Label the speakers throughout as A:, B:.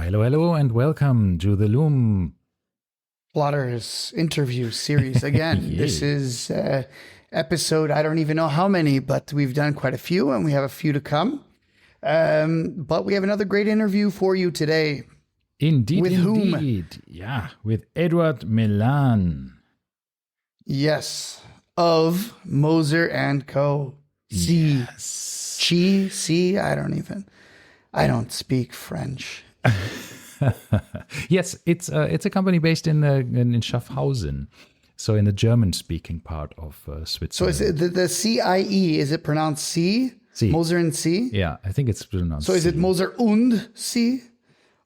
A: Hello, and welcome to the Lume
B: Plotters interview series again.
A: Yeah.
B: This is episode, I don't even know how many, but we've done quite a few and we have a few to come. But we have another great interview for you today.
A: Indeed,
B: With
A: indeed.
B: whom?
A: Yeah, with Edouard Meylan.
B: Yes, of Moser and Co. Cie. Cie? I don't speak French.
A: Yes, it's a company based in Schaffhausen, so in the German-speaking part of
B: So
A: Switzerland.
B: is it the CIE? Is it pronounced C?
A: Cie.
B: Moser and Cie?
A: Yeah, I think it's pronounced.
B: So is it
A: Cie.
B: Moser und Cie?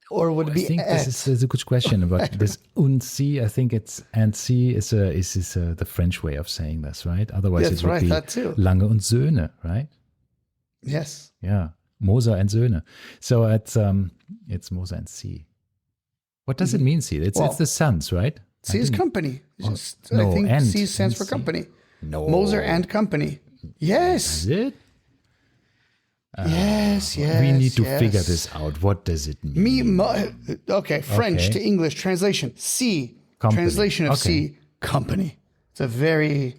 B: Or would it
A: I
B: be
A: think
B: et?
A: this is a good question about this und Cie. I think it's and Cie is the French way of saying this, right? Otherwise,
B: That's
A: it would
B: what I
A: be
B: thought too.
A: Lange und Söhne, right?
B: Yes.
A: Yeah, Moser and Söhne. So it's Moser and Cie. What does it mean, Cie? It's the sons, right?
B: C is company. Just,
A: no,
B: I think
A: and
B: C stands for
A: C.
B: company.
A: No.
B: Moser and company. Yes.
A: Is it?
B: Yes.
A: We need to
B: yes.
A: figure this out. What does it mean?
B: Okay, French
A: Okay.
B: to English translation. C.
A: Company.
B: Translation of
A: Okay.
B: C. Company. It's a very...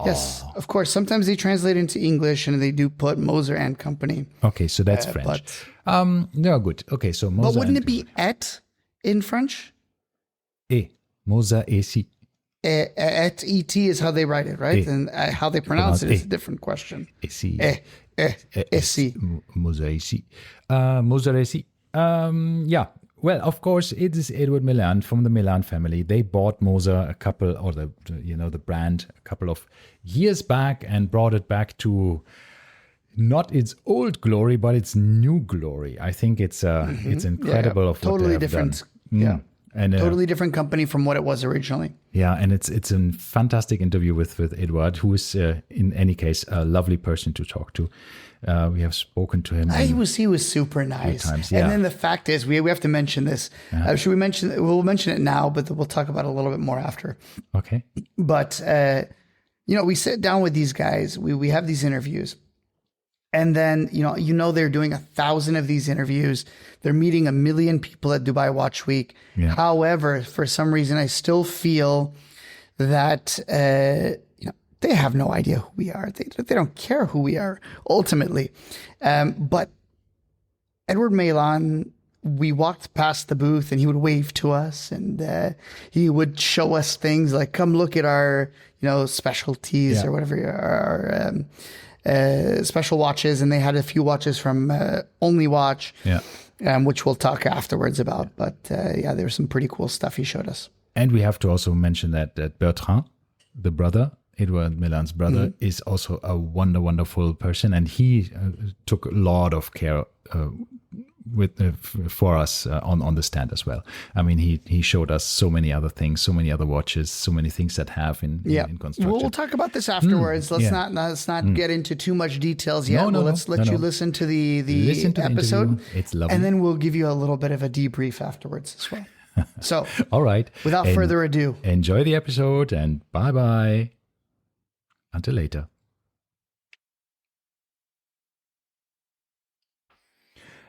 B: Yes, of course. Sometimes they translate into English and they do put Moser and company.
A: Okay, so that's French. No, good. Okay, so Moser.
B: But wouldn't
A: and
B: it be et in French?
A: et? Moser et Cie.
B: Et is how they write it, right? And how they pronounce it is a different question.
A: Et Cie.
B: Cie.
A: Moser et Cie. Moser et Cie. Yeah. Well, of course, it is Edouard Meylan from the Meylan family. They bought Moser the brand a couple of years back and brought it back to not its old glory, but its new glory. I think it's incredible of what
B: totally
A: they have
B: different.
A: done.
B: Yeah.
A: And
B: Totally different company from what it was originally.
A: yeah, and it's a fantastic interview with Edouard, who is in any case a lovely person to talk to. We have spoken to him.
B: He was super nice.
A: times, yeah.
B: And then the fact is, we have to mention this. Should we mention? We'll mention it now, but we'll talk about it a little bit more after.
A: Okay.
B: But we sit down with these guys. We have these interviews, and then they're doing 1,000 of these interviews. They're meeting 1 million people at Dubai Watch Week.
A: Yeah.
B: However, for some reason, I still feel that they have no idea who we are. They don't care who we are ultimately. But Edouard Meylan, we walked past the booth and he would wave to us and he would show us things like, come look at our, specialties or whatever, our special watches. And they had a few watches from Only Watch, which we'll talk afterwards about. But there was some pretty cool stuff he showed us.
A: And we have to also mention that Bertrand, the brother, Edouard Meylan's brother, is also a wonderful person, and he took a lot of care for us on the stand as well. I mean, he showed us so many other things, so many other watches, so many things that have in construction.
B: We'll talk about this afterwards. Let's not get into too much details yet. Let's let you listen to the episode.
A: It's lovely.
B: And then we'll give you a little bit of a debrief afterwards as well. So,
A: all right.
B: Without further ado,
A: enjoy the episode and bye-bye. Until later.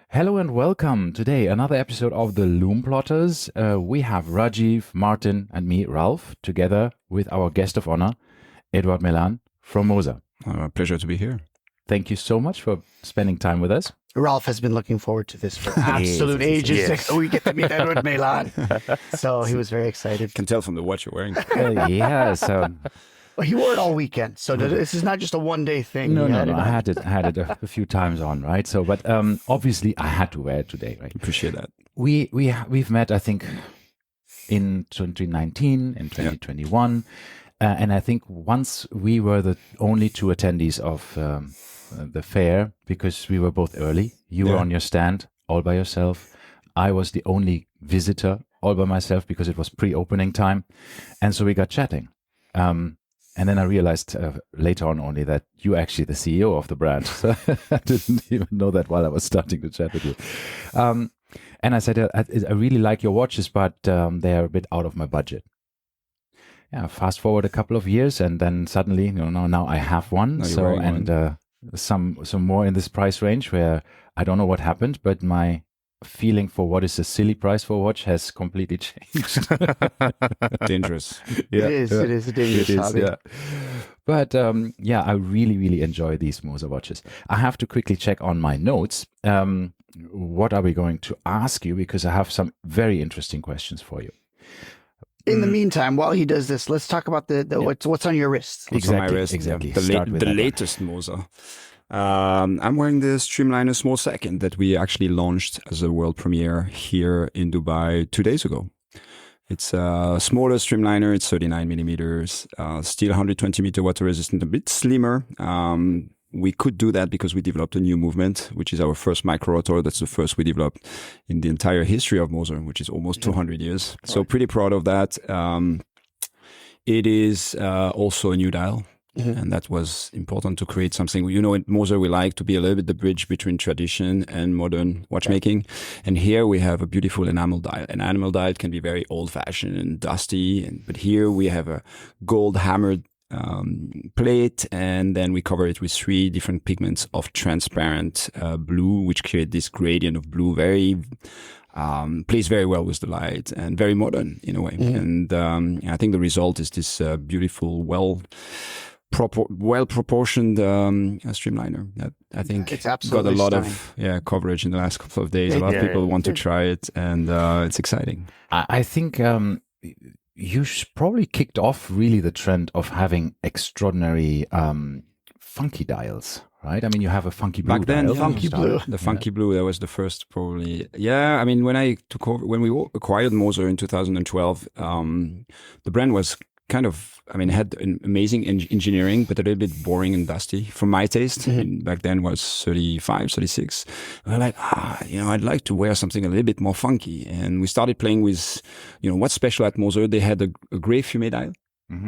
A: Hello and welcome. Today, another episode of the Lume Plotters. We have Rajiv, Martin, and me, Ralph, together with our guest of honor, Edouard Meylan from Moser.
C: Pleasure to be here.
A: Thank you so much for spending time with us.
B: Ralph has been looking forward to this for absolute ages.
C: Yes.
B: We get to meet Edouard Meylan. So he was very excited.
C: Can tell from the watch you're wearing.
B: Well, he wore it all weekend. So this is not just a one-day thing.
A: No. I had it a few times on, right? So, but obviously I had to wear it today, right?
C: Appreciate that.
A: We've met, I think, in 2019, in 2021. And I think once we were the only two attendees of the fair because we were both early. You were on your stand all by yourself. I was the only visitor all by myself because it was pre-opening time. And so we got chatting. And then I realized later on only that you're actually the CEO of the brand. So I didn't even know that while I was starting to chat with you. And I said, I really like your watches, but they're a bit out of my budget. Yeah, fast forward a couple of years, and then suddenly, now I have one. Some more in this price range where I don't know what happened, but my feeling for what is a silly price for a watch has completely changed.
C: Dangerous.
A: Yeah,
B: It is a dangerous hobby.
A: yeah. But I really, really enjoy these Moser watches. I have to quickly check on my notes. What are we going to ask you? Because I have some very interesting questions for you.
B: In the meantime, while he does this, let's talk about the what's on your wrist.
C: What's on my wrist?
A: Exactly.
C: The
A: Start with that one.
C: latest Moser. I'm wearing the Streamliner Small Second that we actually launched as a world premiere here in Dubai 2 days ago. It's a smaller Streamliner. It's 39 millimeters, still 120 meter water resistant, a bit slimmer. We could do that because we developed a new movement, which is our first micro rotor. That's the first we developed in the entire history of Moser, which is almost 200 years. So pretty proud of that. It is also a new dial. And that was important to create something. You know, at Moser, we like to be a little bit the bridge between tradition and modern watchmaking. And here we have a beautiful enamel dial. An enamel dial can be very old-fashioned and dusty. But here we have a gold hammered plate, and then we cover it with 3 different pigments of transparent blue, which create this gradient of blue, very plays very well with the light and very modern in a way. And I think the result is this beautiful, well-proportioned Streamliner that I think
B: It's
C: got
B: absolutely
C: a lot
B: stunning.
C: of coverage in the last couple of days. A lot of people want to try it, and it's exciting.
A: I think you probably kicked off really the trend of having extraordinary funky dials, right? I mean, you have a funky blue
C: Back then,
A: dial.
B: Funky blue.
C: The funky blue, that was the first probably. Yeah, I mean, when I took over, when we acquired Moser in 2012, the brand was kind of, I mean, had an amazing engineering, but a little bit boring and dusty for my taste. I mean, back then was 35, 36. We were like, I'd like to wear something a little bit more funky. And we started playing with, what's special at Moser. They had a gray fume dial.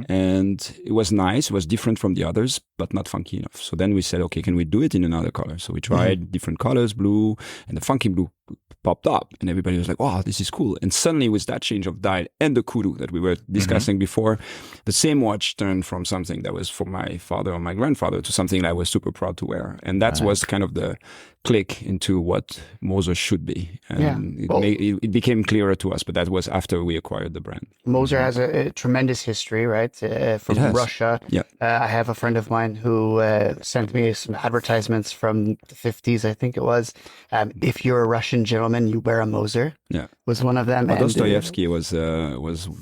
C: And it was nice. It was different from the others, but not funky enough. So then we said, okay, can we do it in another color? So we tried different colors, blue, and the funky blue popped up, and everybody was like, wow, this is cool. And suddenly with that change of dial and the kudu that we were discussing before, the same watch turned from something that was for my father or my grandfather to something that I was super proud to wear. And that was kind of the click into what Moser should be. And it became clearer to us, but that was after we acquired the brand.
B: Moser has a tremendous history, right? From Russia.
C: Yeah.
B: I have a friend of mine who sent me some advertisements from the 50s, I think it was. If you're a Russian gentleman, you wear a Moser.
C: Yeah.
B: Was one of them.
C: Well, Dostoevsky was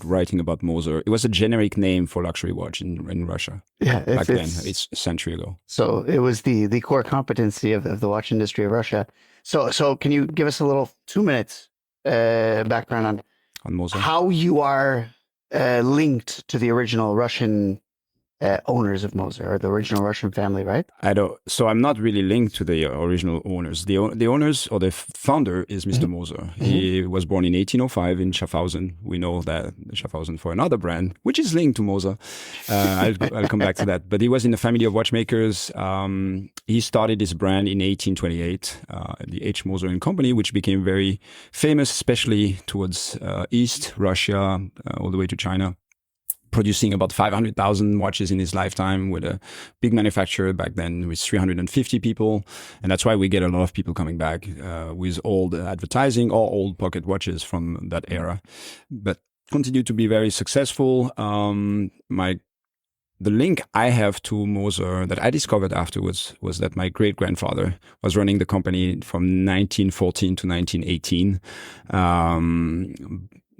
C: writing about Moser. It was a generic name for luxury watch in Russia.
B: Yeah,
C: back then. It's a century ago.
B: So it was the core competency of the watch industry of Russia. So can you give us a little 2 minutes background
C: on Moser?
B: How you are linked to the original Russian owners of Moser, or the original Russian family, right?
C: So I'm not really linked to the original owners. The owners, or the founder, is Mr. Moser. He was born in 1805 in Schaffhausen. We know that Schaffhausen for another brand, which is linked to Moser. I'll come back to that. But he was in the family of watchmakers. He started his brand in 1828, the H. Moser and Company, which became very famous, especially towards East Russia, all the way to China, producing about 500,000 watches in his lifetime with a big manufacturer back then with 350 people. And that's why we get a lot of people coming back with old advertising or old pocket watches from that era. But continue to be very successful. The link I have to Moser that I discovered afterwards was that my great-grandfather was running the company from 1914 to 1918.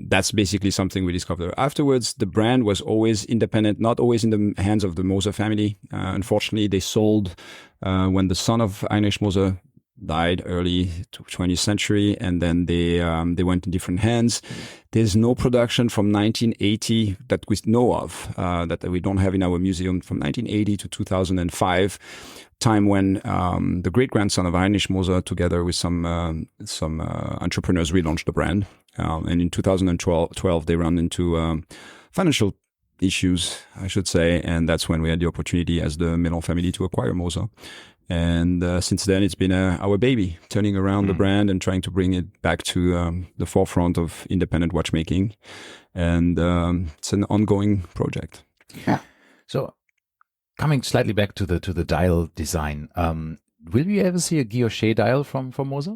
C: That's basically something we discovered afterwards. The brand was always independent, not always in the hands of the Moser family. Unfortunately, they sold when the son of Heinrich Moser died early 20th century, and then they went in different hands. There's no production from 1980 that we know of, that we don't have in our museum, from 1980 to 2005. Time when the great-grandson of Heinrich Moser, together with some entrepreneurs, relaunched the brand. And in 2012, they ran into financial issues, I should say, and that's when we had the opportunity as the Meylan family to acquire Moser. And since then, it's been our baby, turning around the brand and trying to bring it back to the forefront of independent watchmaking. And it's an ongoing project.
B: Yeah.
A: So, coming slightly back to the dial design, will we ever see a guilloche dial from Moser?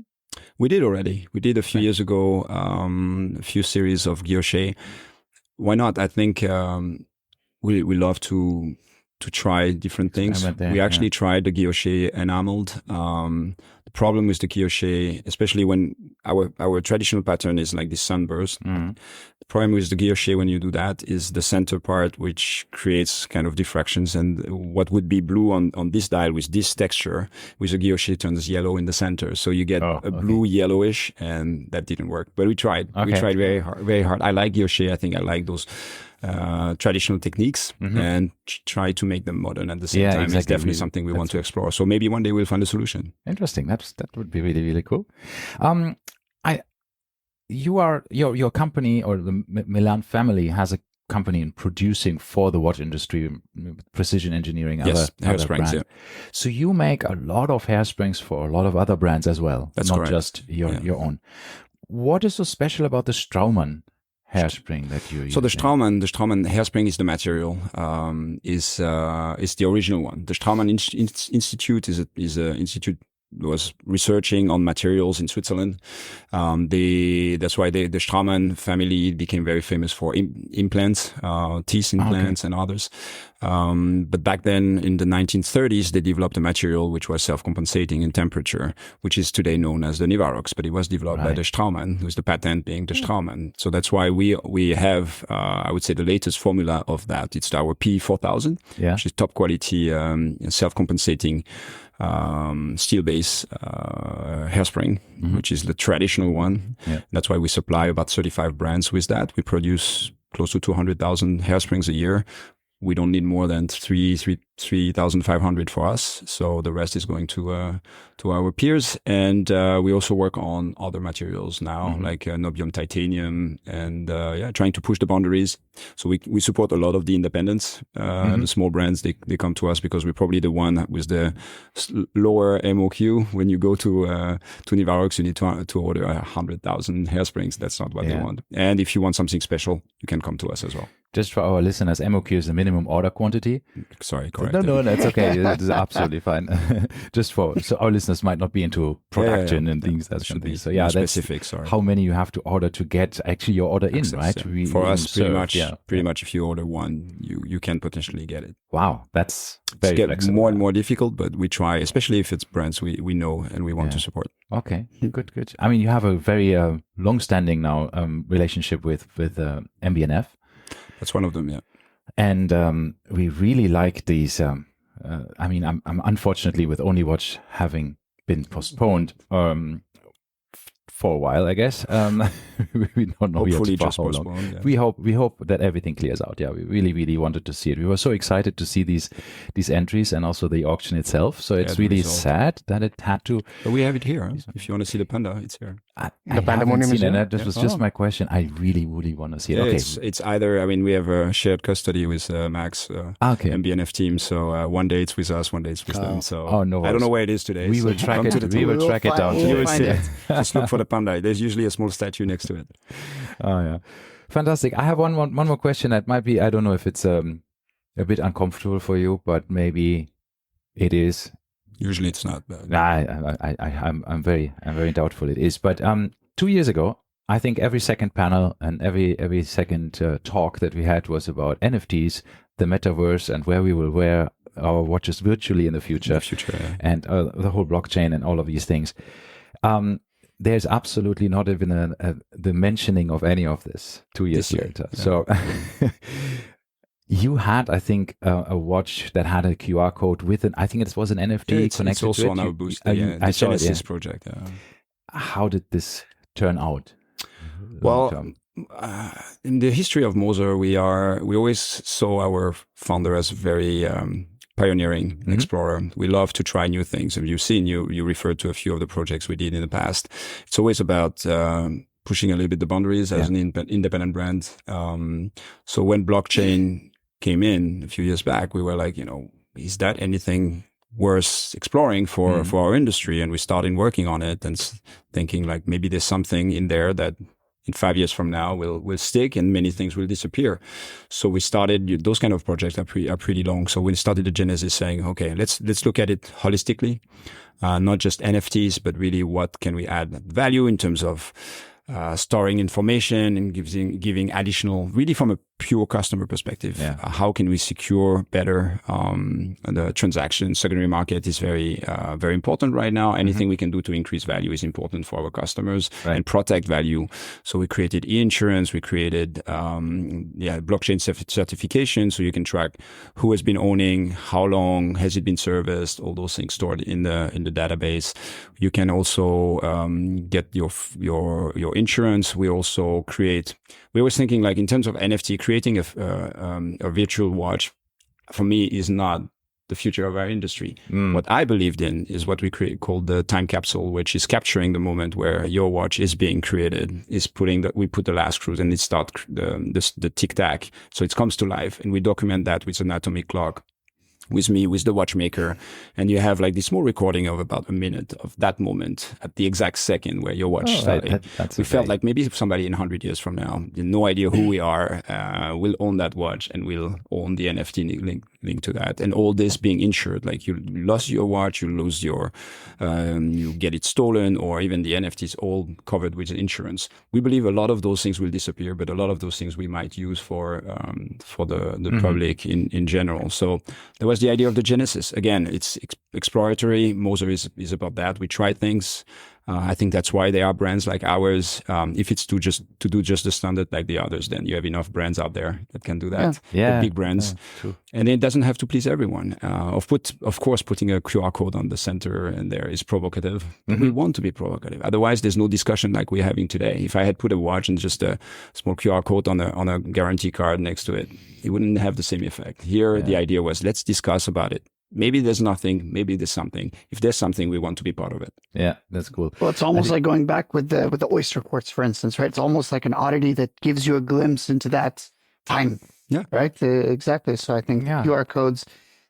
C: We did already. We did a few years ago, a few series of guilloche. Why not? I think we love to try different things. We actually tried the guilloche enameled. The problem with the guilloche, especially when our traditional pattern is like this sunburst. The problem with the guilloche when you do that is the center part, which creates kind of diffractions, and what would be blue on this dial with this texture, with the guilloche turns yellow in the center. So you get a blue yellowish, and that didn't work. But we tried. We tried very hard, very hard. I like guilloche. I think I like those traditional techniques and try to make them modern at the same time. Exactly. It's definitely something we want to explore. So maybe one day we'll find a solution.
A: Interesting. That would be really, really cool. Your company, or the Meylan family, has a company in producing for the watch industry, precision engineering, other brands. Yeah. So you make a lot of hairsprings for a lot of other brands as well.
C: That's
A: not
C: correct.
A: Just your own. What is so special about the Straumann hairspring that you use?
C: So the Straumann hairspring is the material, is the original one. The Straumann Institute is a institute was researching on materials in Switzerland. That's why the Straumann family became very famous for implants, teeth implants and others. But back then in the 1930s, they developed a material which was self-compensating in temperature, which is today known as the Nivarox, but it was developed by the Straumann, with the patent being the Straumann. So that's why we have, I would say, the latest formula of that. It's our P4000, which is top quality, self-compensating steel base hairspring, which is the traditional one. That's why we supply about 35 brands with that. We produce close to 200,000 hairsprings a year. We don't need more than 3,500 for us. So the rest is going to our peers. And we also work on other materials now, like Nobium titanium, and trying to push the boundaries. So we support a lot of the independents, the small brands. They come to us because we're probably the one with the lower MOQ. When you go to Nivarox, you need to order 100,000 hairsprings. That's not what they want. And if you want something special, you can come to us as well.
A: Just for our listeners, MOQ is the minimum order quantity.
C: Sorry, correct.
A: No, that's okay. It's absolutely fine. So our listeners might not be into production and things. That's something. So that's
C: specific. Sorry.
A: How many you have to order to get actually your order in, right?
C: For us, pretty much. If you order one, you can potentially get it.
A: Wow, that's very flexible.
C: More and more difficult, but we try, especially if it's brands we know and we want to support.
A: Okay, good. I mean, you have a very long-standing now relationship with MBNF.
C: That's one of them, yeah.
A: And we really like these. I mean, I'm unfortunately with Only Watch having been postponed for a while, I guess. We don't know
C: Hopefully
A: yet for
C: just
A: how long.
C: postponed,
A: Yeah. We hope that everything clears out. Yeah, we really wanted to see it. We were so excited to see these entries and also the auction itself. So it's really sad that it had to.
C: But we have it here. If you want to see the panda, it's here.
A: I haven't seen it. This was just my question. I really want to see it.
C: Yeah,
A: Okay,
C: it's either. I mean, we have a shared custody with Max, MBNF team. So one day it's with us, one day it's with them. So
A: no
C: I don't know where it is today.
A: We will track it. We will track it down.
B: You will
C: see it. Just look for the panda. There's usually a small statue next to it.
A: Oh yeah, fantastic. I have one more question that might be, I don't know if it's a bit uncomfortable for you, but maybe it is.
C: Usually it's not bad.
A: I'm very doubtful it is. But 2 years ago, I think every second panel and every second talk that we had was about NFTs, the metaverse, and where we will wear our watches virtually in the future, and the whole blockchain and all of these things. There's absolutely not even the mentioning of any of this 2 years later. Yeah. So you had, I think, a watch that had a QR code with it. I think it was an NFT connected
C: it's also
A: to it.
C: On our booth.
A: I saw
C: Genesis
A: it,
C: project. Yeah.
A: How did this turn out?
C: Well, in the history of Moser, we always saw our founder as very pioneering explorer. We love to try new things. And you've seen, you referred to a few of the projects we did in the past. It's always about pushing a little bit the boundaries as an independent brand. So when blockchain came in a few years back, we were like, is that anything worth exploring for our industry? And we started working on it and thinking like maybe there's something in there that in 5 years from now will stick, and many things will disappear. So we started, those kind of projects are pretty long. So we started the genesis saying, okay, let's look at it holistically, not just NFTs, but really what can we add value in terms of storing information and giving additional, really from a pure customer perspective. How can we secure better the transaction? Secondary market is very important right now. Anything we can do to increase value is important for our customers and protect value. So we created e-insurance. We created blockchain certification, so you can track who has been owning, how long has it been serviced, all those things stored in the database. You can also get your insurance. We also we were thinking, like, in terms of NFT, creating a virtual watch, for me, is not the future of our industry. What I believed in is what we called the time capsule, which is capturing the moment where your watch is being created, we put the last screws, and it starts the tic-tac. So it comes to life, and we document that with an atomic clock. With me, with the watchmaker, and you have like this small recording of about a minute of that moment at the exact second where your watch started. We felt like maybe somebody in 100 years from now, no idea who we are, will own that watch and will own the NFT link to that. And all this being insured, like you lost your watch, you lose you get it stolen, or even the NFTs all covered with insurance. We believe a lot of those things will disappear, but a lot of those things we might use for the public in general. So there was the idea of the genesis. Again, it's exploratory. Moser is about that. We try things. I think that's why there are brands like ours. If it's to do just the standard like the others, then you have enough brands out there that can do that. The big brands. True. And it doesn't have to please everyone. Of course, putting a QR code on the center and there is provocative. We want to be provocative. Otherwise, there's no discussion like we're having today. If I had put a watch and just a small QR code on a guarantee card next to it, it wouldn't have the same effect. Here, the idea was, let's discuss about it. Maybe there's nothing, maybe there's something. If there's something, we want to be part of it.
A: Yeah, that's cool.
B: Well, it's almost like going back with the oyster quartz, for instance, right? It's almost like an oddity that gives you a glimpse into that time. Yeah. Right? Exactly. So I think QR codes,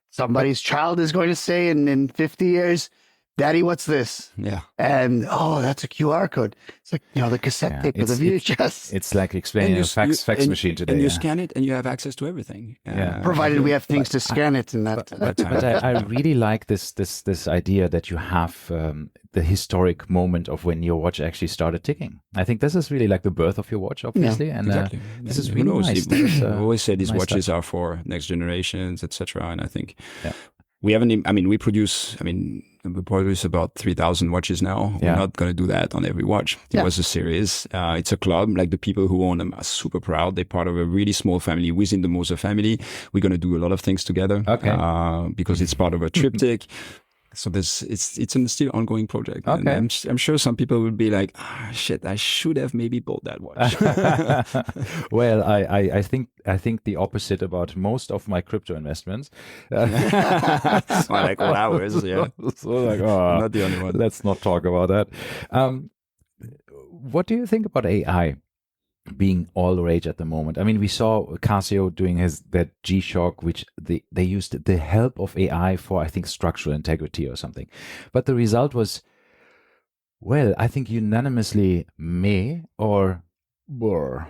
B: somebody's child is going to say in 50 years, Daddy, what's this?
C: Yeah.
B: And, that's a QR code. It's like, the cassette tape or the VHS.
A: It's like explaining a fax machine today.
C: And you scan it and you have access to everything.
B: Provided we have things to scan it in that.
A: But I really like this idea that you have the historic moment of when your watch actually started ticking. I think this is really like the birth of your watch, obviously. And
C: exactly.
A: This is really nice.
C: We always say these watches are for next generations, etc. And I think we produce about 3,000 watches now. We're not going to do that on every watch. It was a series. It's a club. Like, the people who own them are super proud. They're part of a really small family within the Moser family. We're going to do a lot of things together because it's part of a triptych. So it's a still ongoing project. Okay. And I'm sure some people would be like, shit, I should have maybe bought that watch.
A: Well, I think the opposite about most of my crypto investments.
C: Like all ours, yeah.
A: So like, I'm
C: not the only one.
A: Let's not talk about that. What do you think about AI being all the rage at the moment? I mean, we saw Casio doing that G-Shock, which they used the help of AI for, I think, structural integrity or something. But the result was, well, I think unanimously meh or brr.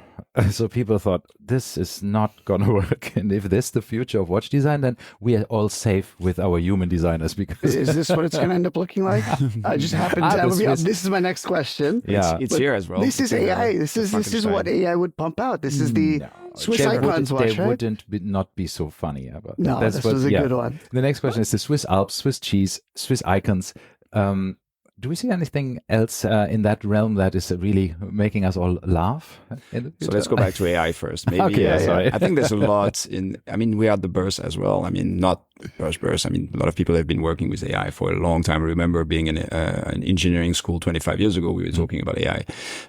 A: So people thought, this is not going to work. And if this is the future of watch design, then we are all safe with our human designers. Because
B: is this what it's going to end up looking like? I just happened to this is my next question.
C: Yeah, it's here as well.
B: This is AI. This is what AI would pump out. This is the Swiss Icons watch, right?
A: They wouldn't not be so funny about
B: that. No, this was a good one.
A: The next question is the Swiss Alps, Swiss cheese, Swiss Icons. Do we see anything else in that realm that is really making us all laugh?
C: So let's go back to AI first. Maybe. Sorry. I think there's a lot we are at the burst as well. I mean, not burst. I mean, a lot of people have been working with AI for a long time. I remember being in an engineering school 25 years ago, we were talking about AI.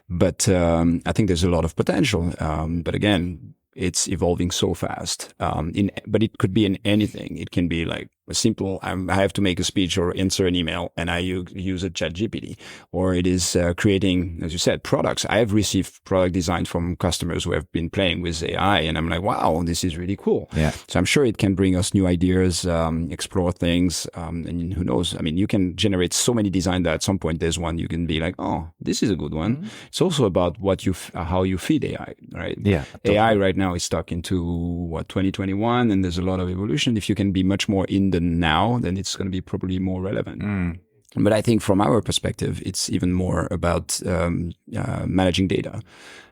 C: But I think there's a lot of potential. But again, it's evolving so fast. But it could be in anything. It can be like simple. I have to make a speech or answer an email, and I use a ChatGPT. Or it is creating, as you said, products. I have received product design from customers who have been playing with AI, and I'm like, wow, this is really cool.
A: Yeah.
C: So I'm sure it can bring us new ideas, explore things, and who knows? I mean, you can generate so many designs that at some point there's one you can be like, oh, this is a good one. Mm-hmm. It's also about how you feed AI, right?
A: Yeah.
C: Totally. AI right now is stuck into 2021, and there's a lot of evolution. If you can be much more in the now, then it's going to be probably more relevant. But I think from our perspective, it's even more about managing data.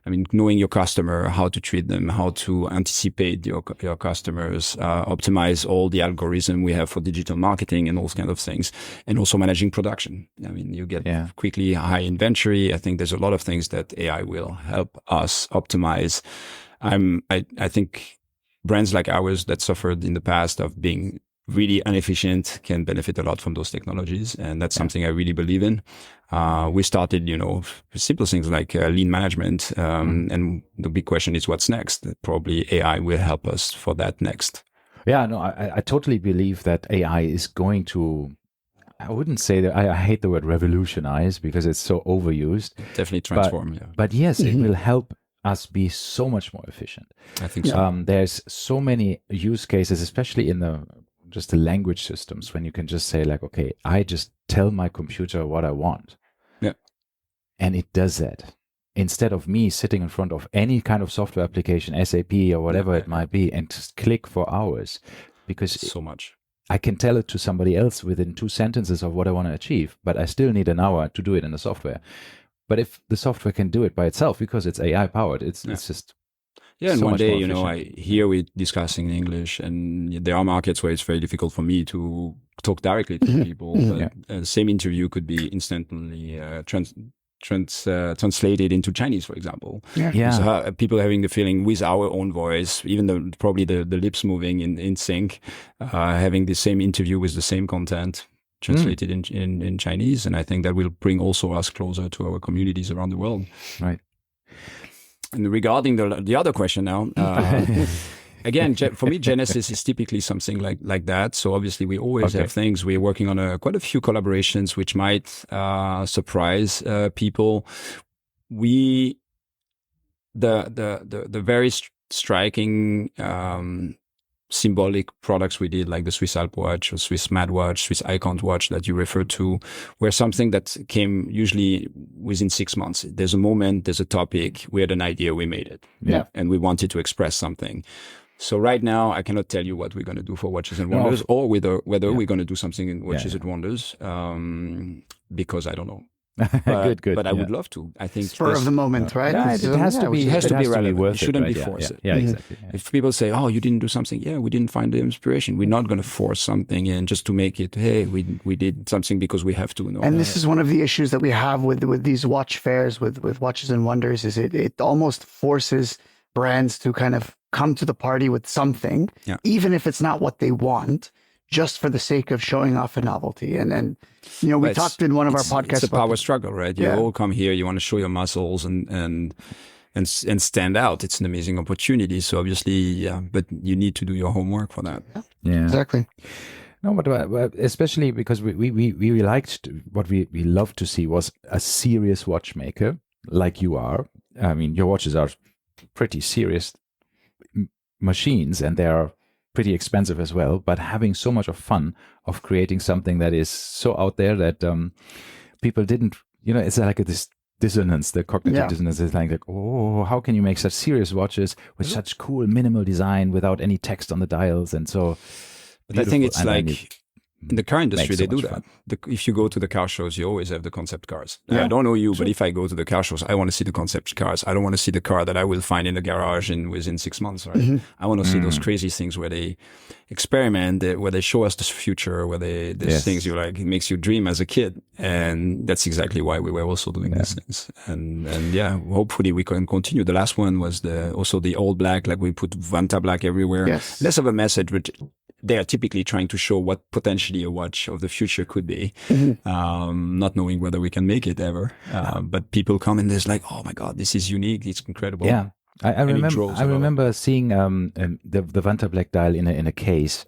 C: I mean, knowing your customer, how to treat them, how to anticipate your customers, optimize all the algorithm we have for digital marketing and those kind of things, and also managing production. I mean, you get quickly high inventory. I think there's a lot of things that AI will help us optimize. I think brands like ours that suffered in the past of being really inefficient can benefit a lot from those technologies. And that's something I really believe in. We started, simple things like lean management. And the big question is what's next? Probably AI will help us for that next.
A: Yeah, no, I totally believe that AI is going to, I wouldn't say that, I hate the word revolutionize because it's so overused.
C: Definitely transform,
A: But yes, it will help us be so much more efficient.
C: I think so.
A: There's so many use cases, especially in the language systems, when you can just say like, okay, I just tell my computer what I want.
C: Yeah.
A: And it does that. Instead of me sitting in front of any kind of software application, SAP or whatever it might be, and just click for hours, because
C: so much.
A: I can tell it to somebody else within 2 sentences of what I want to achieve, but I still need an hour to do it in the software. But if the software can do it by itself, because it's AI powered, it's just
C: and one day, I hear we discussing in English, and there are markets where it's very difficult for me to talk directly to people. But the same interview could be instantly translated into Chinese, for example. So people having the feeling with our own voice, even though probably the lips moving in sync, having the same interview with the same content translated in Chinese. And I think that will bring also us closer to our communities around the world.
A: Right.
C: And regarding the other question now, again, for me, Genesis is typically something like that. So obviously, we always have things. We're working on quite a few collaborations which might surprise people. The very striking symbolic products we did, like the Swiss Alp watch or Swiss Mad watch, Swiss Icon watch that you referred to, were something that came usually within 6 months. There's a moment, there's a topic, we had an idea, we made it. And we wanted to express something. So right now, I cannot tell you what we're going to do for Watches and Wonders or whether we're going to do something in Watches and Wonders, because I don't know. But
A: Good.
C: I would love to. I think
B: spur of the moment, right?
A: Yeah, it has to be relevant.
C: It shouldn't be forced.
A: Yeah, exactly. Yeah.
C: If people say, "Oh, you didn't do something," we didn't find the inspiration. We're not going to force something in just to make it. Hey, we did something because we have to. No.
B: And this is one of the issues that we have with these watch fairs, with Watches and Wonders, is it almost forces brands to kind of come to the party with something, even if it's not what they want, just for the sake of showing off a novelty. And we talked in one of our podcasts.
C: It's a power struggle, right? You all come here, you want to show your muscles and stand out. It's an amazing opportunity. So obviously, but you need to do your homework for that.
A: Yeah,
B: exactly.
A: No, but especially because we liked, what we loved to see was a serious watchmaker like you are. I mean, your watches are pretty serious machines, and they are pretty expensive as well, but having so much of fun of creating something that is so out there that people didn't, it's like this dissonance, the cognitive dissonance is like, oh, how can you make such serious watches with such cool minimal design without any text on the dials? And so,
C: but I think it's like, in the car industry, they do that. If you go to the car shows, you always have the concept cars. I don't know you, but if I go to the car shows, I want to see the concept cars. I don't want to see the car that I will find in the garage within 6 months. Right? I want to see those crazy things where they experiment, where they show us the future, where there's things you like, it makes you dream as a kid. And that's exactly why we were also doing these things. And hopefully we can continue. The last one was also the old black, like we put Vanta black everywhere.
B: Yes.
C: Less of a message, but they are typically trying to show what potentially a watch of the future could be, not knowing whether we can make it ever. But people come and there's like, oh my God, this is unique. It's incredible.
A: Yeah. I remember seeing the Vanta Black dial in a case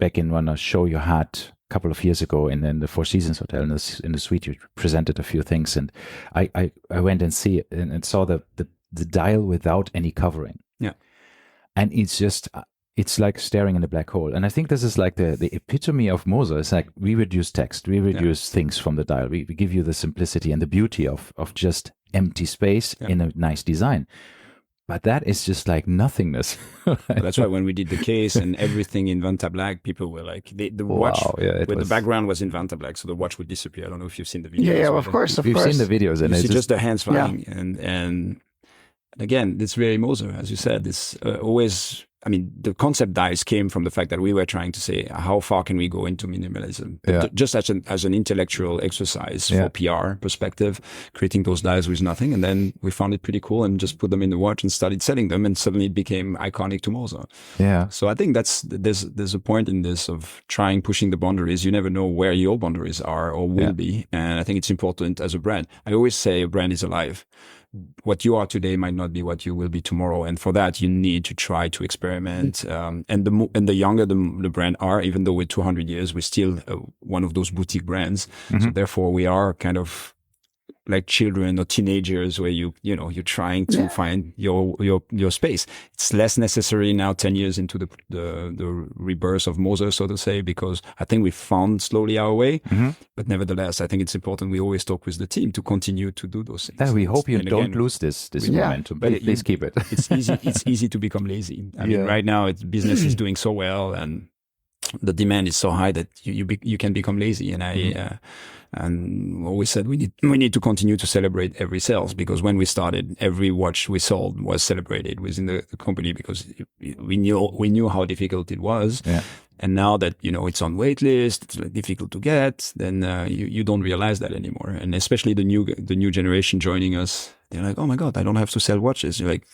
A: back in one show you had a couple of years ago in the Four Seasons Hotel in the suite. You presented a few things, and I went and saw the dial without any covering.
C: Yeah,
A: and it's just. It's like staring in a black hole. And I think this is like the epitome of Moser. It's like we reduce text, we reduce things from the dial. We give you the simplicity and the beauty of just empty space in a nice design. But that is just like nothingness.
C: That's why when we did the case and everything in Vanta Black, people were like, the watch, the background was in Vanta Black, so the watch would disappear. I don't know if you've seen the videos.
B: Yeah, of course.
A: We've seen the videos. And
C: you see just the hands flying. And again, it's very Moser, as you said. It's always... I mean, the concept dials came from the fact that we were trying to say, how far can we go into minimalism? Just as an intellectual exercise for PR perspective, creating those dials with nothing. And then we found it pretty cool and just put them in the watch and started selling them. And suddenly it became iconic to Moser.
A: Yeah.
C: So I think there's a point in this of pushing the boundaries. You never know where your boundaries are or will be. And I think it's important as a brand. I always say a brand is alive. What you are today might not be what you will be tomorrow, and for that you need to try to experiment. And the younger the brand are, even though we're 200 years, we're still one of those boutique brands. So therefore, we are kind of like children or teenagers, where you're trying to find your space. It's less necessary now, 10 years into the rebirth of Moser, so to say, because I think we found slowly our way. But nevertheless, I think it's important. We always talk with the team to continue to do those things.
A: We hope you don't lose this momentum. But please keep it.
C: It's easy to become lazy. I mean, right now business is doing so well, and the demand is so high that you can become lazy. And and always said we need to continue to celebrate every sales, because when we started, every watch we sold was celebrated within the company, because we knew how difficult it was. Yeah. And now that it's on wait list, it's difficult to get, then you don't realize that anymore. And especially the new generation joining us, they're like, oh my God, I don't have to sell watches. You're like,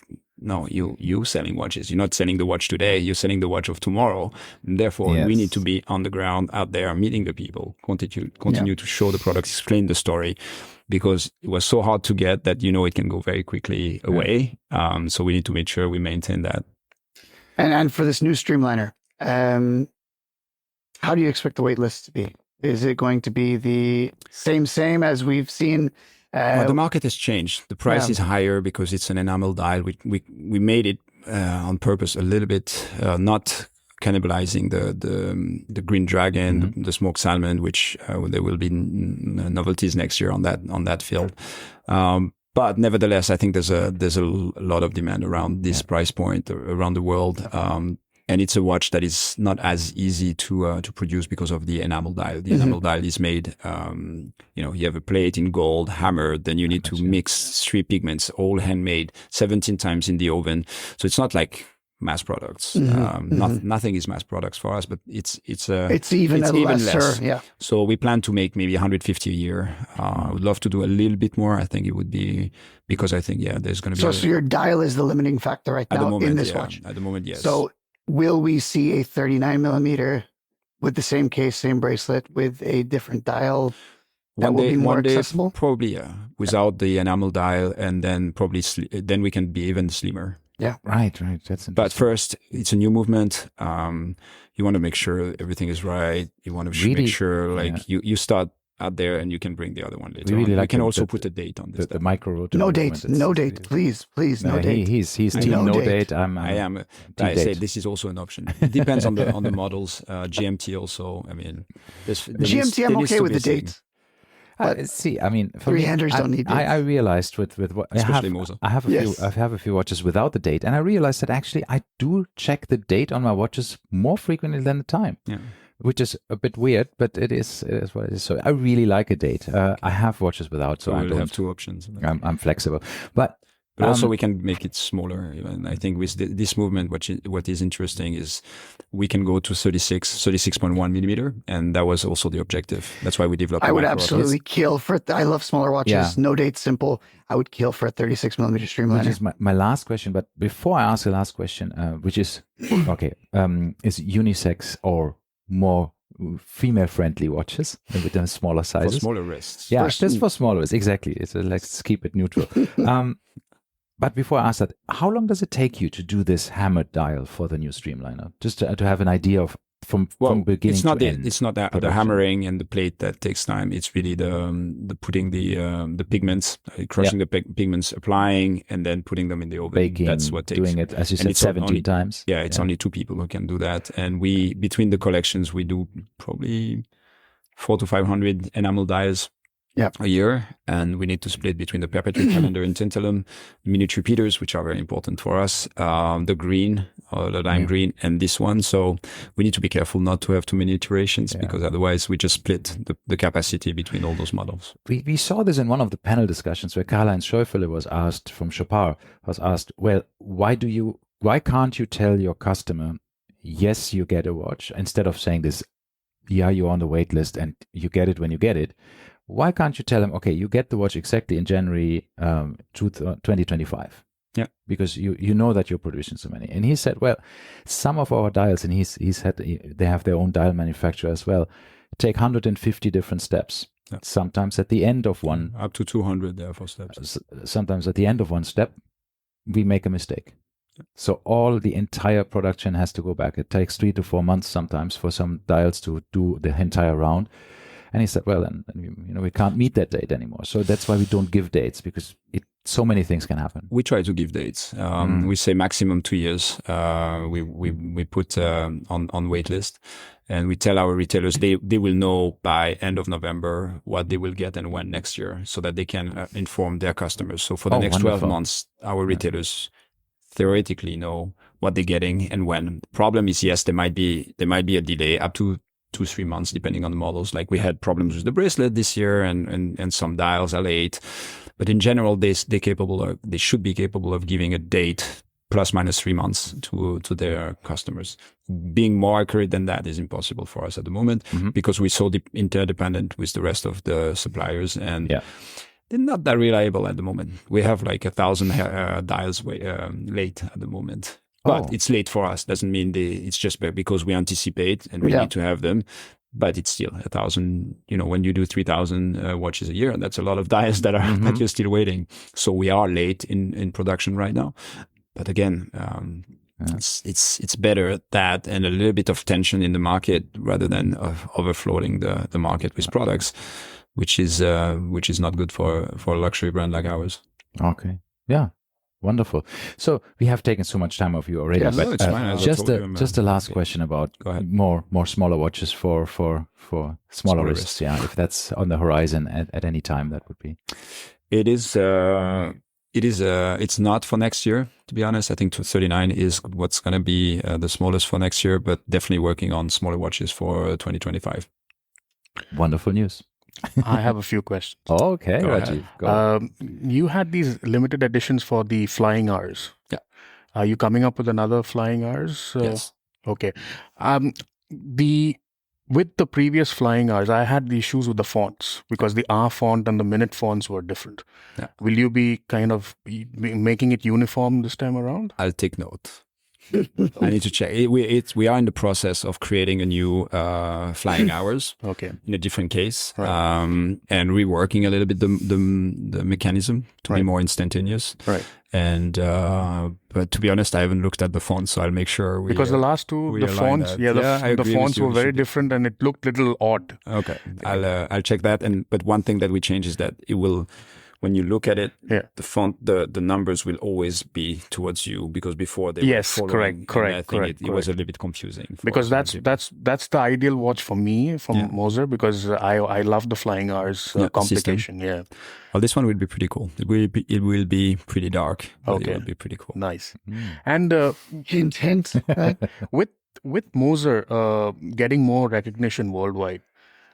C: no, you selling watches. You're not selling the watch today. You're selling the watch of tomorrow. And therefore, we need to be on the ground out there, meeting the people, continue to show the products, explain the story, because it was so hard to get that it can go very quickly away. So we need to make sure we maintain that.
B: And for this new Streamliner, how do you expect the wait list to be? Is it going to be the same as we've seen?
C: The market has changed. The price is higher because it's an enamel dial. We made it on purpose a little bit, not cannibalizing the green dragon, the smoked salmon, which there will be novelties next year on that field. But nevertheless, I think there's a lot of demand around this price point around the world. And it's a watch that is not as easy to produce because of the enamel dial. The enamel dial is made, you have a plate in gold, hammered, then you need to mix 3 pigments, all handmade, 17 times in the oven. So it's not like mass products. Nothing is mass products for us, but it's even
B: lesser. Yeah.
C: So we plan to make maybe 150 a year. I would love to do a little bit more. I think it would be, because I think, there's going to be.
B: So your dial is the limiting factor right now in this watch.
C: At the moment, yes.
B: So will we see a 39 millimeter with the same case, same bracelet, with a different dial that will be more accessible?
C: Probably, without the enamel dial, and then probably then we can be even slimmer.
B: Yeah,
A: right. That's interesting.
C: But first, it's a new movement. You want to make sure everything is right. You want to make sure, you start out there, and you can bring the other one later.
A: Really
C: you can also put a date on this.
A: The micro rotor.
B: No date, please, no date.
A: He's team no date.
C: I am. I say this is also an option. It depends on the models. GMT also. I mean,
B: GMT. I'm okay with the date.
A: See, I mean, for
B: three-handers don't need dates.
A: I realized with what I have a few watches without the date, and I realized that actually I do check the date on my watches more frequently than the time. Yeah. Which is a bit weird, but it is what it is. So I really like a date. I have watches without, so I don't
C: have 2 options.
A: I'm flexible, but
C: also we can make it smaller. And I think with this movement, what is interesting is we can go to 36.1 millimeter, and that was also the objective. That's why we developed.
B: I would absolutely kill for. I love smaller watches. Yeah. No date, simple. I would kill for a 36 millimeter Streamliner.
A: Which is my last question. But before I ask the last question, which is okay, is unisex or more female-friendly watches with the smaller sizes.
C: For smaller wrists.
A: Yeah, just for smaller wrists, exactly. It's let's keep it neutral. But before I ask that, how long does it take you to do this hammered dial for the new Streamliner? Just to have an idea of from beginning
C: it's not
A: to end.
C: It's not the hammering and the plate that takes time. It's really the putting the pigments, crushing the pigments, applying, and then putting them in the oven.
A: Baking,
C: that's what takes.
A: Doing it, as you said, 17 times.
C: Yeah, it's only 2 people who can do that. And we, between the collections, we do probably 400 to 500 enamel dyes a year, and we need to split between the perpetual calendar and tantalum, minute repeaters, which are very important for us, the green, the lime green, and this one. So we need to be careful not to have too many iterations, because otherwise we just split the capacity between all those models.
A: We saw this in one of the panel discussions where Karl-Heinz Schäufele was asked from Chopard, well, why can't you tell your customer, yes, you get a watch, instead of saying this, yeah, you're on the wait list and you get it when you get it. Why can't you tell them, okay, you get the watch exactly in January 2025?
B: Yeah.
A: Because you know that you're producing so many. And he said, well, some of our dials, and they have their own dial manufacturer as well, take 150 different steps. Yeah. Sometimes at the end of one.
C: Up to 200 there for steps.
A: Sometimes at the end of one step, we make a mistake. So the entire production has to go back. It takes 3 to 4 months sometimes for some dials to do the entire round. And he said, well, and we can't meet that date anymore. So that's why we don't give dates, because so many things can happen.
C: We try to give dates. We say maximum 2 years. We put on wait list, and we tell our retailers they will know by end of November what they will get and when next year, so that they can inform their customers. So for the next 12 months, our retailers theoretically know what they're getting and when. The problem is, yes, there might be a delay up to 2-3 months, depending on the models. Like we had problems with the bracelet this year, and some dials are late. But in general, they should be capable of giving a date plus minus 3 months to their customers. Being more accurate than that is impossible for us at the moment, because we're so interdependent with the rest of the suppliers, and they're not that reliable at the moment. We have like 1,000 dials late at the moment. But it's late for us. Doesn't mean it's just because we anticipate and we need to have them. But it's still 1,000. When you do 3,000 watches a year, that's a lot of dials that you're still waiting. So we are late in production right now. But again, it's better that and a little bit of tension in the market rather than overflowing the market with products, which is not good for a luxury brand like ours.
A: Okay. Yeah. Wonderful. So we have taken so much time of you already, but
C: it's fine.
A: Just a last question about more smaller watches for smaller wrists. Yeah, if that's on the horizon at any time, that would be.
C: It is. It's not for next year, to be honest. I think 239 is what's going to be the smallest for next year, but definitely working on smaller watches for 2025.
A: Wonderful news.
D: I have a few questions.
A: Okay, Rajiv. Go.
D: You had these limited editions for the flying hours.
C: Yeah.
D: Are you coming up with another flying hours?
C: Yes.
D: Okay. With the previous flying hours, I had the issues with the fonts because the R font and the minute fonts were different.
C: Yeah.
D: Will you be kind of making it uniform this time around?
C: I'll take note. I need to check. We are in the process of creating a new flying hours.
D: Okay.
C: In a different case,
D: right.
C: And reworking a little bit the mechanism to be more instantaneous.
D: Right.
C: And but to be honest, I haven't looked at the fonts, so I'll make sure
D: because the last two, the fonts, the fonts were very different, and it looked a little odd.
C: Okay, I'll check that. But one thing that we change is that it will. When you look at it, the font, the numbers will always be towards you, because before they were following.
D: Correct.
C: It was a little bit confusing.
D: Because that's the ideal watch for me from Moser, because I love the flying hours complication. Yeah.
C: Well, this one will be pretty cool. It will be pretty dark.
D: Okay.
C: It will be pretty cool.
D: Nice. And
B: intense.
D: with Moser getting more recognition worldwide,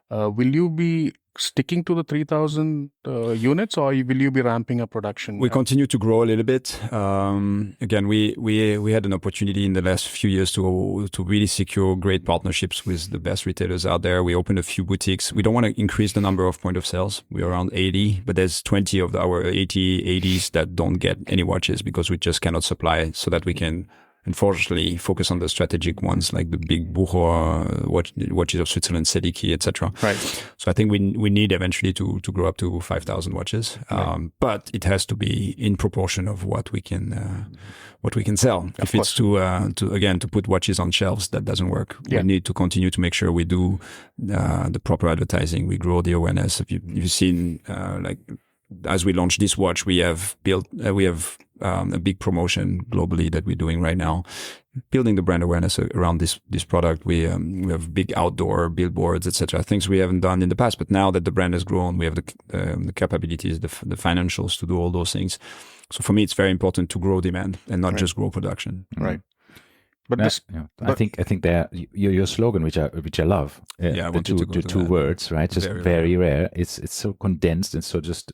D: will you be sticking to the 3,000 units, or will you be ramping up production?
C: We continue to grow a little bit. Again, we had an opportunity in the last few years to really secure great partnerships with the best retailers out there. We opened a few boutiques. We don't want to increase the number of point of sales. We're around 80, but there's 20 of our 80s that don't get any watches because we just cannot supply, so that we can unfortunately focus on the strategic ones like the big Bucher watches of Switzerland, Sediki, etc.
D: Right.
C: So I think we need eventually to grow up to 5,000 watches, but it has to be in proportion of what we can sell. If it's to put watches on shelves, that doesn't work.
D: Yeah.
C: We need to continue to make sure we do the proper advertising. We grow the awareness. If you've seen as we launch this watch, we have built a big promotion globally that we're doing right now, building the brand awareness around this product. We have big outdoor billboards, etc. Things we haven't done in the past, but now that the brand has grown, we have the capabilities, the financials to do all those things. So for me, it's very important to grow demand and not just grow production.
D: Right. But
A: I think that your slogan, which I love, the two words, right? Just very rare. It's so condensed and so just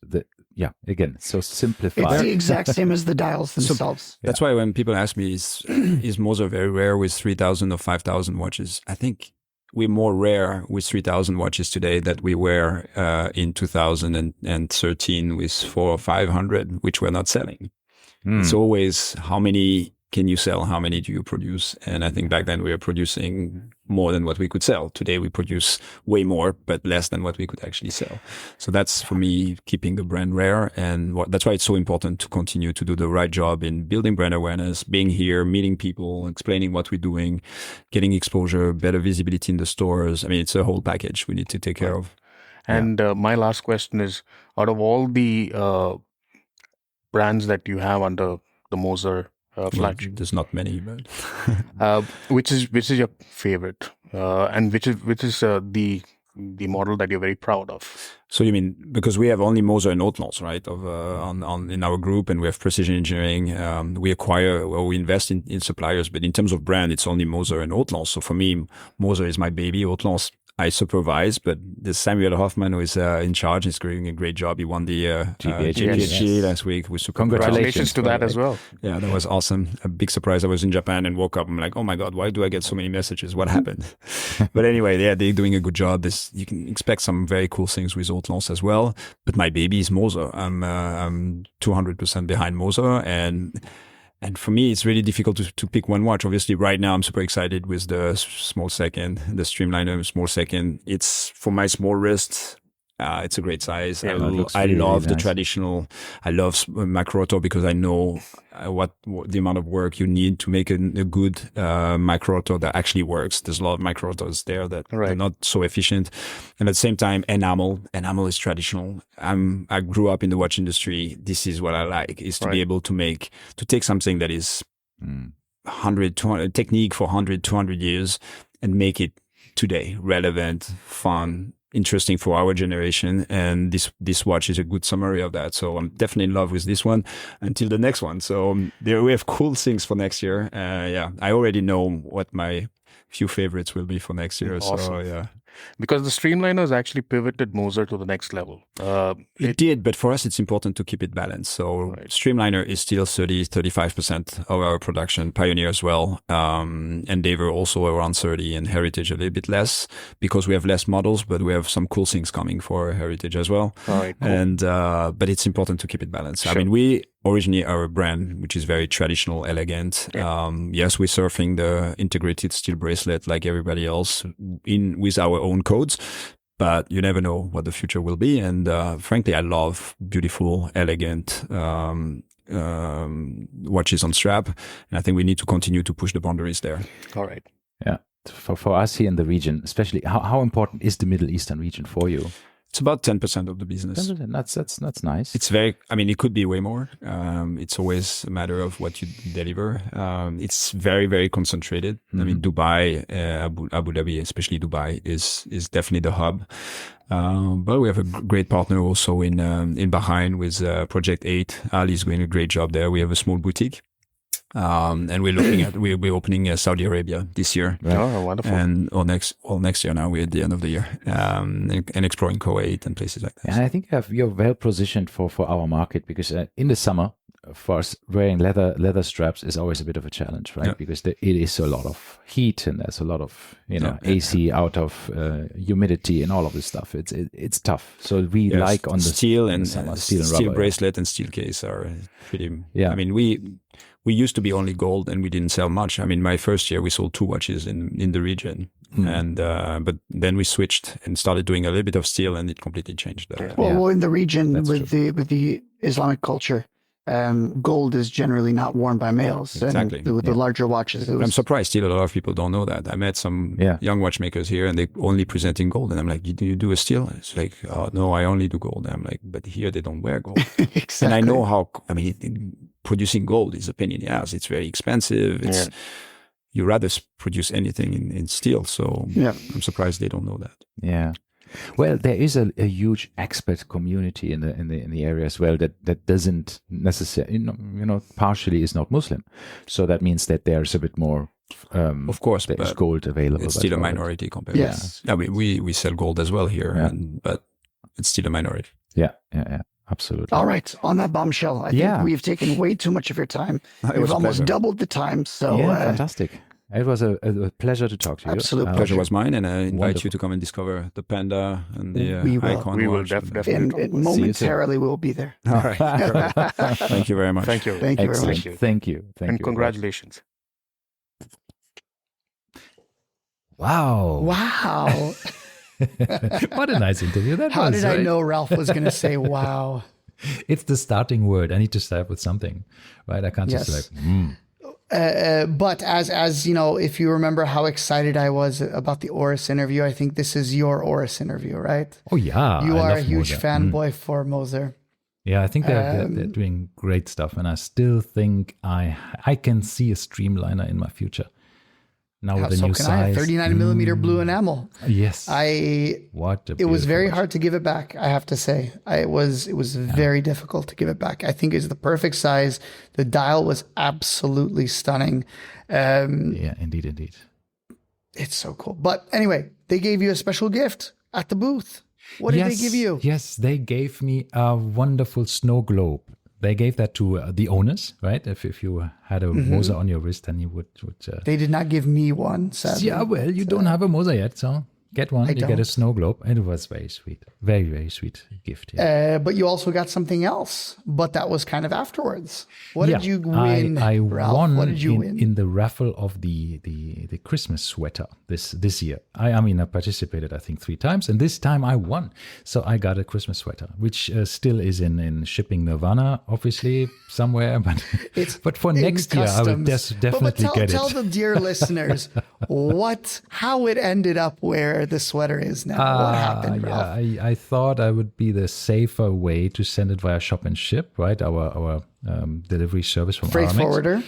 A: so simplified.
B: It's the exact same as the dials themselves.
C: That's why when people ask me, is Moser very rare with 3,000 or 5,000 watches? I think we're more rare with 3,000 watches today than we were in 2013 with 400 or 500, which we're not selling. It's always how many can you sell? How many do you produce? And I think back then we were producing more than what we could sell. Today we produce way more, but less than what we could actually sell. So that's for me keeping the brand rare, and that's why it's so important to continue to do the right job in building brand awareness, being here, meeting people, explaining what we're doing, getting exposure, better visibility in the stores. I mean, it's a whole package we need to take care of.
D: And my last question is: out of all the brands that you have under the Moser flagship,
C: there's not many, but
D: which is your favorite, and which is the model that you're very proud of?
C: So you mean because we have only Moser and Haute-Lance, right? In our group, and we have precision engineering. We acquire or we invest in suppliers, but in terms of brand, it's only Moser and Haute-Lance. So for me, Moser is my baby. Haute-Lance I supervise, but the Samuel Hoffman who is in charge is doing a great job. He won the GPHG last week.
D: Congratulations to that as well.
C: Yeah, that was awesome. A big surprise. I was in Japan and woke up. I'm like, oh my God, why do I get so many messages? What happened? But anyway, they're doing a good job. You can expect some very cool things with Haute-Lance as well. But my baby is Moser. I'm 200% behind Moser, and for me, it's really difficult to pick one watch. Obviously, right now, I'm super excited with the small second, the Streamliner small second. It's for my small wrist. It's a great size.
A: Yeah,
C: I love the traditional. I love micro auto because I know what the amount of work you need to make a good micro auto that actually works. There's a lot of micro autos there that are not so efficient. And at the same time, Enamel is traditional. I grew up in the watch industry. This is what I like, is to be able to take something that is 100, 200 technique for 100, 200 years and make it today relevant, fun, interesting for our generation, and this watch is a good summary of that. So I'm definitely in love with this one until the next one. So we have cool things for next year. I already know what my few favorites will be for next year. Awesome. So yeah.
D: Because the Streamliner has actually pivoted Moser to the next level.
C: It did, but for us, it's important to keep it balanced. So Streamliner is still 30-35% of our production, Pioneer as well, Endeavor also around 30, and Heritage a little bit less because we have less models, but we have some cool things coming for Heritage as well.
D: All right, cool.
C: And but it's important to keep it balanced.
D: Sure.
C: I mean, we originally are a brand which is very traditional, elegant. Yes, we're surfing the integrated steel bracelet like everybody else with our own codes, but you never know what the future will be. And frankly, I love beautiful, elegant watches on strap, and I think we need to continue to push the boundaries there.
D: All right.
A: Yeah. For us here in the region, especially, how important is the Middle Eastern region for you?
C: It's about 10% of the business.
A: 10%, that's nice.
C: It's it could be way more. It's always a matter of what you deliver. It's very, very concentrated. I mean, Dubai, Abu Dhabi, especially Dubai, is definitely the hub. But we have a great partner also in Bahrain with Project 8. Ali's doing a great job there. We have a small boutique. And we're looking at we're opening Saudi Arabia this year.
D: Right. Oh, wonderful!
C: And next year now we're at the end of the year, and exploring Kuwait and places like that.
A: And I think you're well positioned for our market because in the summer, for us, wearing leather straps is always a bit of a challenge, right? Yeah. Because it is a lot of heat and there's a lot of AC out of humidity and all of this stuff. It's tough. So we like on the
C: steel and
A: summer,
C: steel
A: rubber,
C: bracelet and steel case are pretty.
A: Yeah.
C: I mean we used to be only gold and we didn't sell much. I mean, my first year we sold 2 watches in the region, and but then we switched and started doing a little bit of steel, and it completely changed.
B: Well, in the region
A: That's
B: with the Islamic culture, gold is generally not worn by males.
C: Exactly.
B: And with the larger watches, it was,
C: I'm surprised still a lot of people don't know that. I met some young watchmakers here and they only presenting gold. And I'm like, you do a steel? It's like, oh, no, I only do gold. And I'm like, but here they don't wear gold.
B: exactly.
C: And I know how, I mean, producing gold is a pain in the ass. It's very expensive. It's you rather produce anything in steel. So I'm surprised they don't know that.
A: Yeah. Well, there is a huge expert community in the area as well that doesn't necessarily, partially is not Muslim. So that means that there's a bit more,
C: of course,
A: there's
C: but
A: gold available.
C: it's still a minority compared.
B: Yes.
C: Yeah, we sell gold as well here, but it's still a minority.
A: Yeah, absolutely.
B: All right. On that bombshell, I think we've taken way too much of your time. We've almost doubled the time. So
A: fantastic. It was a pleasure to talk to you.
B: Absolute
C: Pleasure was mine, and I invite you to come and discover the Panda and the icon.
D: We will
C: watch.
D: definitely.
B: and momentarily we'll be there.
C: All right. Thank you very much.
D: Thank you.
B: Thank you very
A: Excellent.
B: much.
A: Thank you.
D: And congratulations.
A: Wow.
B: Wow.
E: What a nice interview that
B: How
E: was.
B: did I
E: right?
B: know Ralph was going to say, wow?
E: It's the starting word. I need to start with something, right? I can't just
B: Yes. But as you know, if you remember how excited I was about the Oris interview, I think this is your Oris interview, right?
E: Oh yeah,
B: You
E: I
B: are a
E: love
B: huge
E: Moser.
B: fanboy for Moser.
E: Yeah, I think they're doing great stuff, and I still think I can see a Streamliner in my future. Now with the
B: So
E: new
B: can I? A
E: size,
B: 39 millimeter blue enamel.
E: yes.
B: It
E: What a
B: was
E: beautiful
B: very
E: watch.
B: hard to give it back, I have to say. It was very difficult to give it back. I think it's the perfect size. The dial was absolutely stunning.
E: Yeah, indeed.
B: It's so cool. But anyway, they gave you a special gift at the booth. What did they give you?
E: Yes, they gave me a wonderful snow globe. They gave that to the owners, right? If you had a Moser on your wrist, then you would
B: They did not give me one, sadly.
E: yeah, well, you don't have a Moser yet, so get one. You get a
B: don't.
E: snow globe, and it was very sweet. Very, very sweet gift. Yeah.
B: But you also got something else. But that was kind of afterwards. What
E: Yeah,
B: did you win,
E: I
B: Ralph?
E: won
B: What did you win?
E: in the raffle of the Christmas sweater this year. I mean, I participated, I think, 3 times, and this time I won. So I got a Christmas sweater, which still is in shipping Nirvana, obviously, somewhere. But for next year, I will definitely
B: but
E: get
B: tell
E: it.
B: the dear listeners how it ended up where the sweater is now. What happened, Ralph?
E: Yeah, I thought I would be the safer way to send it via shop and ship, right? Our delivery service from
B: Freight
E: Aramex.
B: forwarder.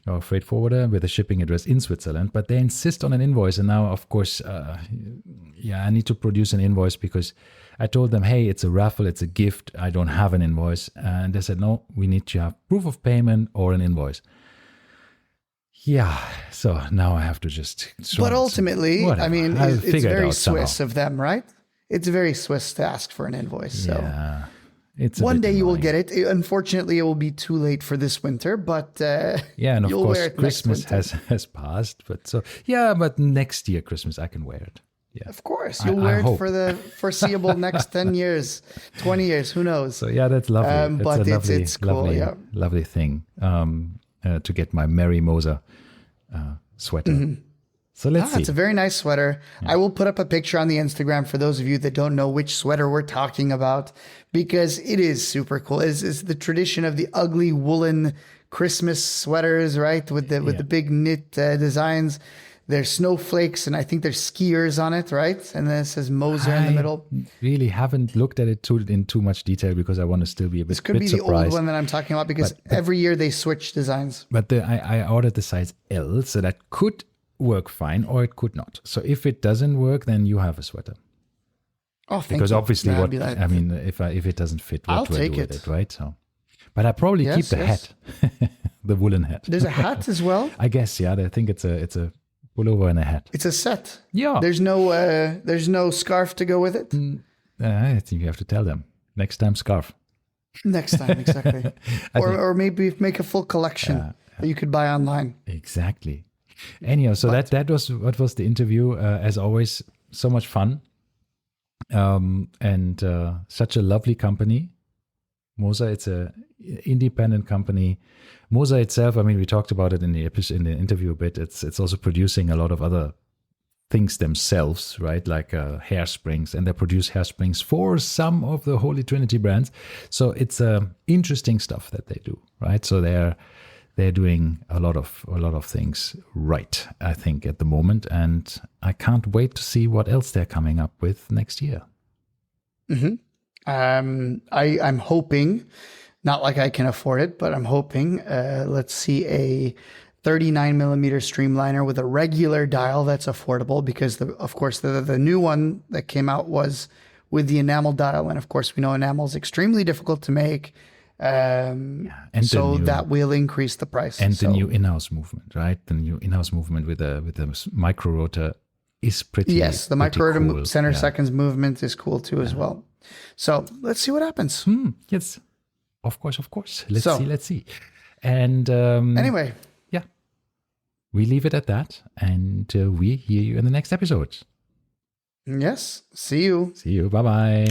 E: Or freight forwarder with a shipping address in Switzerland, but they insist on an invoice. And now, of course, I need to produce an invoice because I told them, hey, it's a raffle, it's a gift. I don't have an invoice. And they said, no, we need to have proof of payment or an invoice. Yeah, so now I have to just.
B: But ultimately,
E: whatever.
B: I mean,
E: I'll
B: it's
E: figure it
B: very
E: out somehow.
B: Of them, right? It's very Swiss to ask for an invoice. So
E: Yeah, it's a
B: one
E: bit
B: day you will
E: annoying.
B: get it. Unfortunately, it will be too late for this winter, but
E: Yeah, and of
B: you'll
E: course
B: wear it next
E: Christmas
B: winter.
E: has passed, but next year Christmas I can wear it. Yeah.
B: Of course,
E: I-
B: you'll
E: I
B: wear it
E: hope.
B: for the foreseeable next 10 years, 20 years, who knows?
E: So yeah, that's lovely.
B: But
E: a lovely,
B: it's cool,
E: lovely,
B: yeah.
E: lovely thing to get my Merry Moser sweater. So let's see.
B: It's a very nice sweater. I will put up a picture on the Instagram for those of you that don't know which sweater we're talking about, because it is super cool. It's the tradition of the ugly woolen Christmas sweaters, right? With the big knit designs. There's snowflakes, and I think there's skiers on it, right? And then it says Moser in the middle.
E: Really haven't looked at it in too much detail because I want to still be a bit,
B: This could be the
E: surprised.
B: old one that I'm talking about, because every year they switch designs.
E: But I ordered the size L, so that could work fine or it could not. So if it doesn't work, then you have a sweater.
B: Oh, thank
E: Because
B: you.
E: obviously,
B: That'd be like-
E: if it doesn't fit, what
B: I'll
E: do I
B: take
E: do with
B: it.
E: it, right? So, but I probably keep
B: Yes,
E: the
B: yes.
E: hat, the woolen hat.
B: There's a hat as well.
E: I guess, yeah. I think it's a pullover and a hat.
B: It's a set.
E: Yeah.
B: There's no scarf to go with it.
E: I think you have to tell them next time. Scarf.
B: Next time, exactly. or maybe make a full collection that you could buy online.
E: Exactly. Anyhow, so that was what was the interview. As always, so much fun, and such a lovely company. Moser, it's a independent company. Moser itself, I mean, we talked about it in the episode, in the interview a bit. It's also producing a lot of other things themselves, right? Like hairsprings, and they produce hairsprings for some of the Holy Trinity brands. So it's interesting stuff that they do, right? So they're doing a lot of things right, I think, at the moment, and I can't wait to see what else they're coming up with next year.
B: Mm-hmm. I'm hoping, not like I can afford it, but I'm hoping let's see a 39 millimeter Streamliner with a regular dial that's affordable, because of course the new one that came out was with the enamel dial, and of course we know enamel is extremely difficult to make, and so that will increase the price.
E: And the new in-house movement, right? The new in-house movement with a micro rotor is pretty.
B: Yes, the micro rotor
E: cool.
B: center seconds movement is cool too as well. So let's see what happens.
E: Yes, of course. Let's see. And
B: anyway,
E: yeah, we leave it at that, and we hear you in the next episode.
B: Yes, see you.
E: Bye bye.